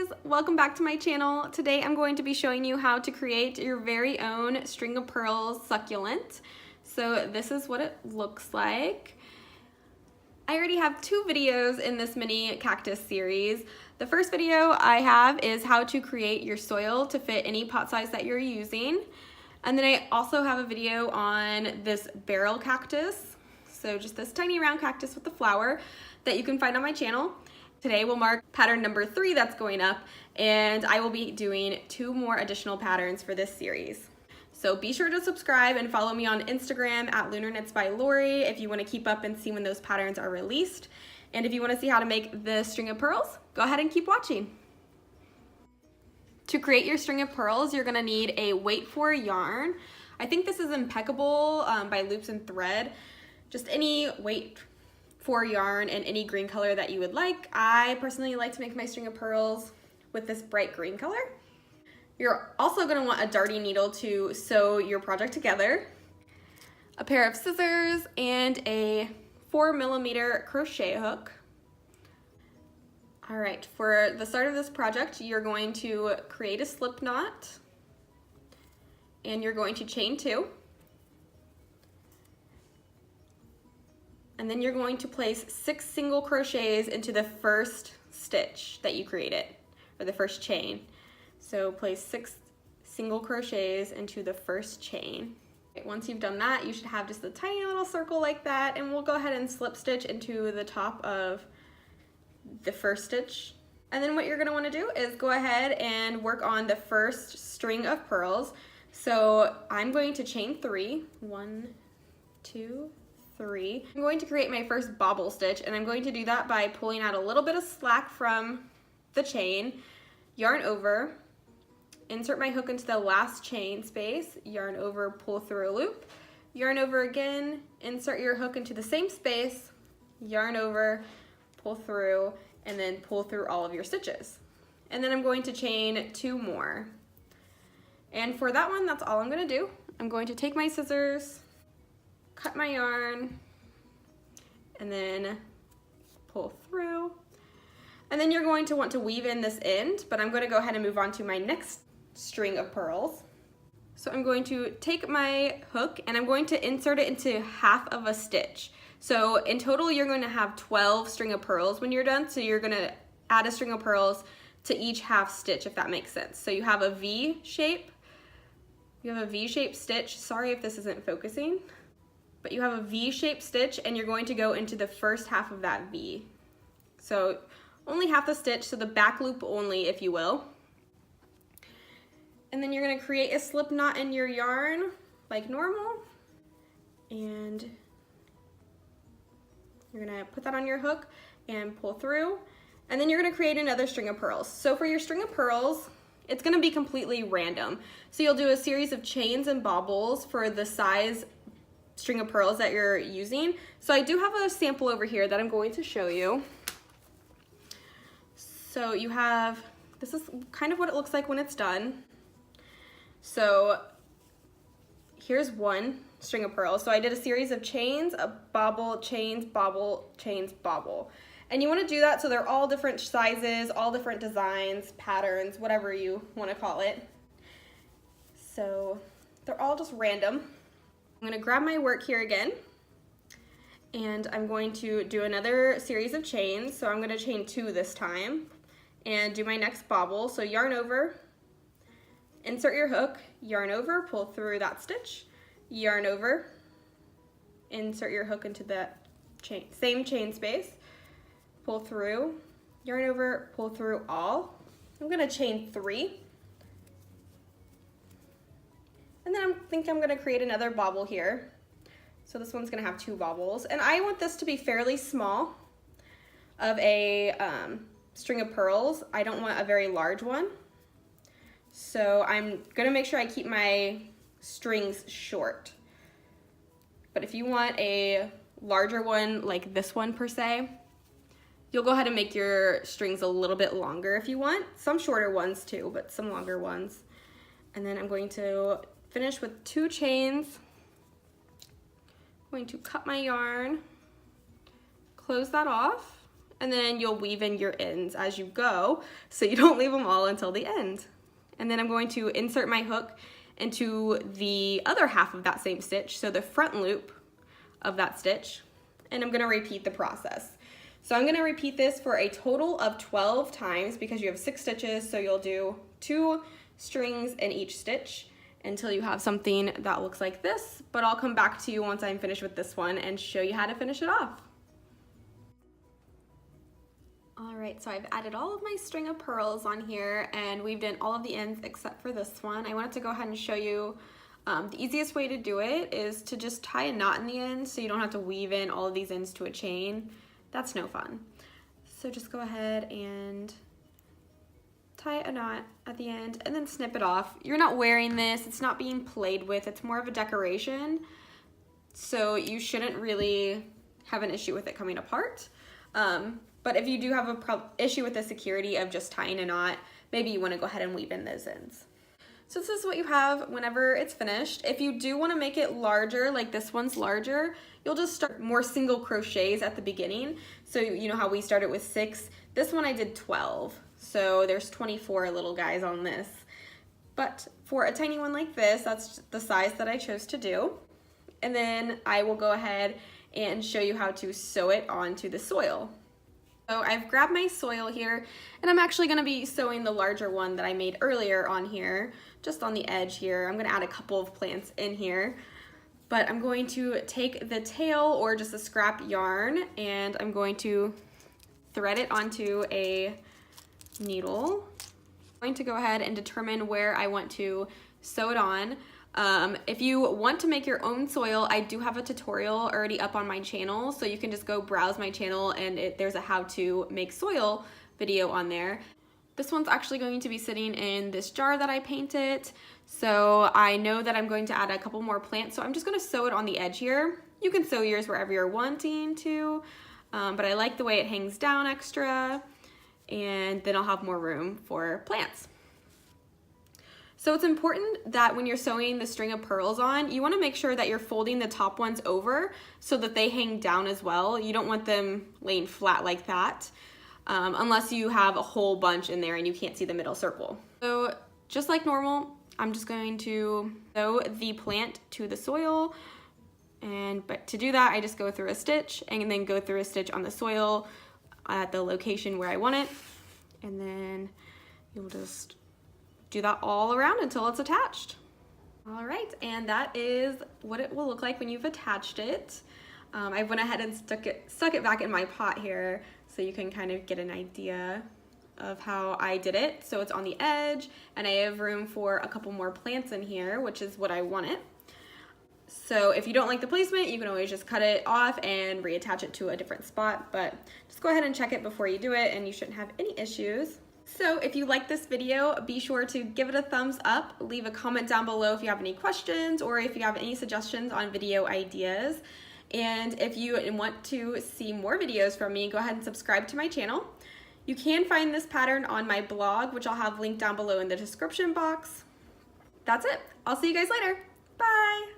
guys, welcome back to my channel. Today I'm going to be showing you how to create your very own string of pearls succulent. So this is what it looks like. I already have two videos in this mini cactus series. The first video I have is how to create your soil to fit any pot size that you're using. And then I also have a video on this barrel cactus. So just this tiny round cactus with the flower that you can find on my channel. Today will mark pattern number 3 that's going up, and I will be doing 2 more additional patterns for this series. So be sure to subscribe and follow me on Instagram at Lunarknitsbylori if you want to keep up and see when those patterns are released. And if you want to see how to make the string of pearls, go ahead and keep watching. To create your string of pearls, you're going to need a weight for yarn. I think this is Impeccable by Loops and Thread. Just any weight for yarn and any green color that you would like. I personally like to make my string of pearls with this bright green color. You're also going to want a darting needle to sew your project together, a pair of scissors, and a 4mm crochet hook. All right, for the start of this project, you're going to create a slip knot, and you're going to chain 2. And then you're going to place 6 single crochets into the first stitch that you created, or the first chain. So place 6 single crochets into the first chain. Once you've done that, you should have just a tiny little circle like that, and we'll go ahead and slip stitch into the top of the first stitch. And then what you're going to want to do is go ahead and work on the first string of pearls. So I'm going to chain 3. 1, 2, 3. I'm going to create my first bobble stitch, and I'm going to do that by pulling out a little bit of slack from the chain, yarn over, insert my hook into the last chain space, yarn over, pull through a loop, yarn over again, insert your hook into the same space, yarn over, pull through, and then pull through all of your stitches. And then I'm going to chain 2 more. And for that one, that's all I'm going to do. I'm going to take my scissors, cut my yarn, and then pull through. And then you're going to want to weave in this end, but I'm going to go ahead and move on to my next string of pearls. So I'm going to take my hook and I'm going to insert it into half of a stitch. So in total, you're going to have 12 string of pearls when you're done. So you're going to add a string of pearls to each half stitch, if that makes sense. So you have a V shape. You have a V-shaped stitch. Sorry if this isn't focusing. But you have a V-shaped stitch, and you're going to go into the first half of that V. So only half the stitch, so the back loop only, if you will. And then you're going to create a slip knot in your yarn like normal, and you're going to put that on your hook and pull through, and then you're going to create another string of pearls. So for your string of pearls, it's going to be completely random. So you'll do a series of chains and bobbles for the size string of pearls that you're using. So I do have a sample over here that I'm going to show you. So you have, this is kind of what it looks like when it's done. So here's one string of pearls. So I did a series of chains, a bobble, chains, bobble, chains, bobble. And you want to do that so they're all different sizes, all different designs, patterns, whatever you want to call it. So they're all just random. I'm going to grab my work here again, and I'm going to do another series of chains. So I'm going to chain 2 this time and do my next bobble. So yarn over, insert your hook, yarn over, pull through that stitch, yarn over, insert your hook into that chain, same chain space, pull through, yarn over, pull through all. I'm going to chain 3. And then I think I'm going to create another bobble here. So this one's going to have 2 bobbles. And I want this to be fairly small of a string of pearls. I don't want a very large one. So I'm going to make sure I keep my strings short. But if you want a larger one, like this one per se, you'll go ahead and make your strings a little bit longer if you want. Some shorter ones too, but some longer ones. And then I'm going to finish with 2 chains. I'm going to cut my yarn, close that off, and then you'll weave in your ends as you go so you don't leave them all until the end. And then I'm going to insert my hook into the other half of that same stitch, so the front loop of that stitch, and I'm gonna repeat the process. So I'm gonna repeat this for a total of 12 times because you have 6 stitches, so you'll do 2 strings in each stitch until you have something that looks like this, but I'll come back to you once I'm finished with this one and show you how to finish it off. All right, so I've added all of my string of pearls on here and weaved in all of the ends except for this one. I wanted to go ahead and show you the easiest way to do it is to just tie a knot in the end so you don't have to weave in all of these ends to a chain. That's no fun. So just go ahead and tie a knot at the end and then snip it off. You're not wearing this, it's not being played with, it's more of a decoration. So you shouldn't really have an issue with it coming apart. But if you do have an issue with the security of just tying a knot, maybe you want to go ahead and weave in those ends. So this is what you have whenever it's finished. If you do want to make it larger, like this one's larger, you'll just start more single crochets at the beginning. So you know how we started with 6? This one I did 12. So there's 24 little guys on this. But for a tiny one like this, that's the size that I chose to do. And then I will go ahead and show you how to sew it onto the soil. So I've grabbed my soil here, and I'm actually going to be sewing the larger one that I made earlier on here, just on the edge here. I'm going to add a couple of plants in here, but I'm going to take the tail or just a scrap yarn, and I'm going to thread it onto a needle. I'm going to go ahead and determine where I want to sew it on. If you want to make your own soil, I do have a tutorial already up on my channel, so you can just go browse my channel and there's a how to make soil video on there. This one's actually going to be sitting in this jar that I painted, so I know that I'm going to add a couple more plants, so I'm just going to sew it on the edge here. You can sew yours wherever you're wanting to, but I like the way it hangs down extra, and then I'll have more room for plants. So it's important that when you're sewing the string of pearls on, you want to make sure that you're folding the top ones over so that they hang down as well. You don't want them laying flat like that, unless you have a whole bunch in there and you can't see the middle circle. So just like normal, I'm just going to sew the plant to the soil, but to do that, I just go through a stitch and then go through a stitch on the soil at the location where I want it, and then you'll just do that all around until it's attached. All right, and that is what it will look like when you've attached it. I went ahead and stuck it back in my pot here so you can kind of get an idea of how I did it. So it's on the edge, and I have room for a couple more plants in here, which is what I wanted. So if you don't like the placement, you can always just cut it off and reattach it to a different spot, but just go ahead and check it before you do it and you shouldn't have any issues. So if you like this video, be sure to give it a thumbs up, leave a comment down below if you have any questions or if you have any suggestions on video ideas. And if you want to see more videos from me, go ahead and subscribe to my channel. You can find this pattern on my blog, which I'll have linked down below in the description box. That's it. I'll see you guys later. Bye.